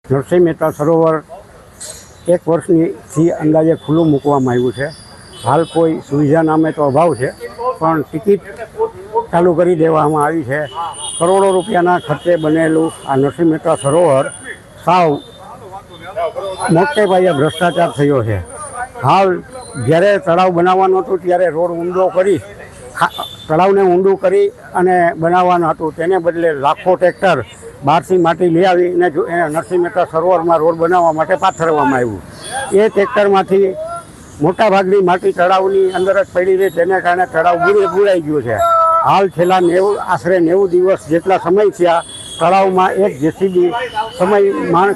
નરસિંહ મહેતા સરોવર એક વર્ષથી અંદાજે ખુલ્લું મૂકવામાં આવ્યું છે. હાલ કોઈ સુવિધા નામે તો અભાવ છે, પણ ટિકિટ ચાલુ કરી દેવામાં આવી છે. કરોડો રૂપિયાના ખર્ચે બનેલું આ નરસિંહ મહેતા સરોવર સાવ મોટે પાયે ભ્રષ્ટાચાર થયો છે. હાલ જ્યારે તળાવ બનાવવાનું હતું ત્યારે રોડ ઊંડો કરી તળાવને ઊંડું કરી અને બનાવવાનું હતું, તેને બદલે લાખો ટ્રેક્ટર બહારથી માટી લઈ આવીને નરસિંહ મહેતા સરોવરમાં રોડ બનાવવા માટે પાથરવામાં આવ્યું. એ ટ્રેક્ટરમાંથી મોટાભાગની માટી તળાવની અંદર જ પડી રહી, તેને કારણે તળાવ બુરાઈ ગયું છે. હાલ છેલ્લા આશરે 90 દિવસ જેટલા સમય થયા તળાવમાં એક જેસીબી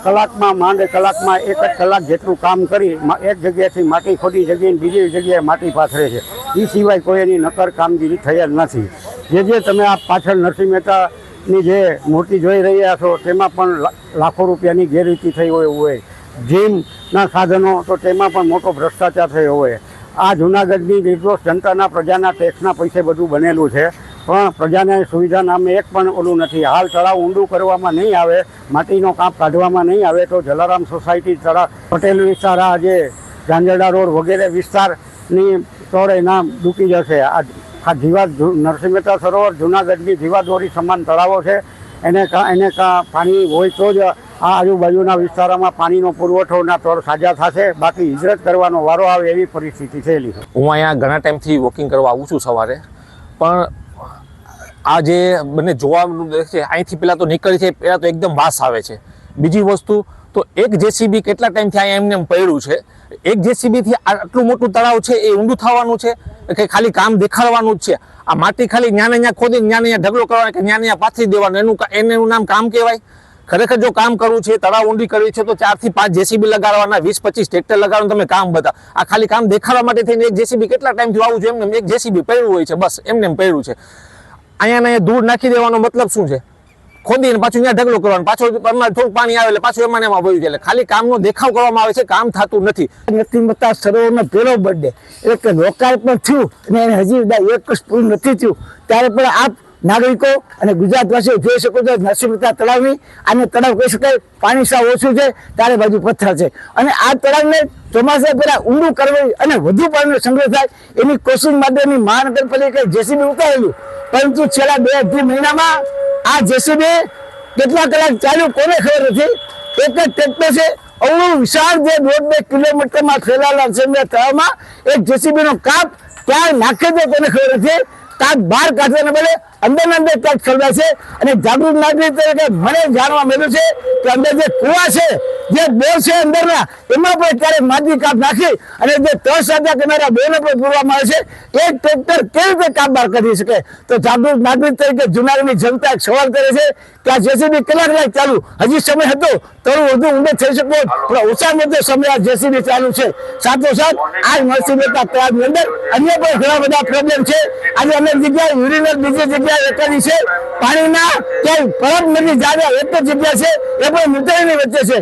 કલાકમાં 1 જ કલાક જેટલું કામ કરી એક જગ્યાએથી માટી ખોટી જગ્યાએ બીજી જગ્યાએ માટી પાથરે છે. એ સિવાય કોઈ એની નક્કર કામગીરી થયેલ નથી. જે તમે આ પાછળ નરસિંહ મહેતાની જે મૂર્તિ જોઈ રહ્યા છો તેમાં પણ લાખો રૂપિયાની ગેરરીતિ થઈ હોય. જીમના સાધનો તો તેમાં પણ મોટો ભ્રષ્ટાચાર થયો હોય. આ જૂનાગઢની નિર્દોષ જનતાના પ્રજાના ટેક્સના પૈસે બધું બનેલું છે, પણ પ્રજાને સુવિધા નામે એક પણ ઓલું નથી. હાલ તળાવ ઊંડું કરવામાં નહીં આવે, માટીનો કાપ કાઢવામાં નહીં આવે તો જલારામ સોસાયટી તળાવ પટેલ વિસ્તાર આ જે ઝાંઝરડા રોડ વગેરે વિસ્તારની તોડે નામ ડૂબી જશે. આ નરસિંહ મહેતા સરોવર જૂનાગઢની જીવાદોરી સમાન તળાવો છે. એને પાણી હોય તો જ આ આજુબાજુના વિસ્તારોમાં પાણીનો પુરવઠોના તોડ સાજા થશે, બાકી હિજરત કરવાનો વારો આવે એવી પરિસ્થિતિ થયેલી છે. હું અહીંયા ઘણા ટાઈમથી વોકિંગ કરવા આવું છું સવારે, પણ આ જે બંને જોવાનું છે અહીંથી પહેલાં તો નીકળી છે, પહેલાં તો એકદમ વાસ આવે છે. બીજી વસ્તુ તો એક જેસીબી કેટલા ટાઈમથી અહીંયા એમને પડ્યું છે. એક જેસીબીથી આટલું મોટું તળાવ છે એ ઊંડું થવાનું છે કે ખાલી કામ દેખાડવાનું જ છે? આ માટી ખાલી ન્યા ખોદીને ન્યા ઢગલો કરવાનો કે ન્યા પાથરી દેવાનું, એનું નામ કામ કહેવાય? ખરેખર જો કામ કરવું છે, તળાવ ઊંડી કરવી છે તો 4 થી 5 જેસીબી લગાડવાના, 20-25 ટ્રેક્ટર લગાડવાનું, તમે કામ બધા. આ ખાલી કામ દેખાડવા માટે થઈને એક જેસીબી કેટલા ટાઈમથી આવું છે એમને એક જેસીબી પડ્યું હોય છે, બસ એમને પડ્યું છે. અહીંયા દૂર નાખી દેવાનો મતલબ શું છે? ખોદીને પાછું ત્યાં ઢગલો કરવાનો, પાછું થોડું પાણી આવે એટલે પાછું એમાં ભર્યું છે. એટલે ખાલી કામનો દેખાવ કરવામાં આવે છે, કામ થતું નથી. નરસિંહ મહેતા સરોવરનો પહેલો બર્થડે એટલે કે લોકાર્પણ થયું અને એને હજી 1 વર્ષ પૂરું નથી થયું, ત્યારે પણ આપ નાગરિકો અને ગુજરાતવાસીઓ જોઈ શકો છો નરસિંહ મહેતા તળાવની. આને તળાવ કહી શકાય, પાણી સાવ ઓછું છે, ચારે બાજુ પથ્થર છે, અને આ તળાવને ચોમાસા પહેલા ઊંડું કરવું અને વધુ પાણીનો સંગ્રહ થાય એની કોશિશ માટેની મહાનગરપાલિકાએ જેસીબી ઉતારેલું, પરંતુ છેલ્લા 2-2.5 મહિનામાં આ જેસીબી કેટલા કલાક ચાલ્યું કોને ખબર નથી. એક જ ટ્રેક્ટર છે, અવળું વિશાળ જે 1.5 કિલોમીટરમાં ફેલાયેલા નરસિંહ તળાવમાં એક જેસીબીનો કાપ ક્યાં નાખે છે કોને ખબર નથી. કાપ બહાર કાઢવાને બદલે અંદરના અંદર કાપ ખરડાય છે. અને જાગૃત નાગરિક તરીકે મને જાણવા મળ્યું છે કે અંદર જે કુવા છે, જે બોર છે અંદરના, એમાં પણ ક્યારે માટી કાપ નાખી અને જે 3 સાજા કરનારા બોરને પણ પૂરવામાં આવે છે. એક ટ્રેક્ટર કેવી રીતે કાપ બહાર કરી શકે? તો જાગૃત નાગરિક તરીકે જૂનાગઢની જનતા એક સવાલ કરે છે કે આ જેસીબી કેટલા કલાક ચાલુ? હજી સમય હતો થોડું વધુ ઊંડે થઈ શકો, પણ ઓછામાં ઓછો સમય આ જેસીબી ચાલુ છે. સાથોસાથ આ નરસિંહ મહેતા તળાવની અંદર અન્ય પણ ઘણા બધા પ્રોબ્લેમ છે. આજે અનેક જગ્યાએ યુરિનલ બીજી જગ્યાએ એકાદી છે, પાણીના ક્યાંય પરબ નથી જાગ્યા એક જ જગ્યા છે, એ પણ મિત્રની વચ્ચે છે.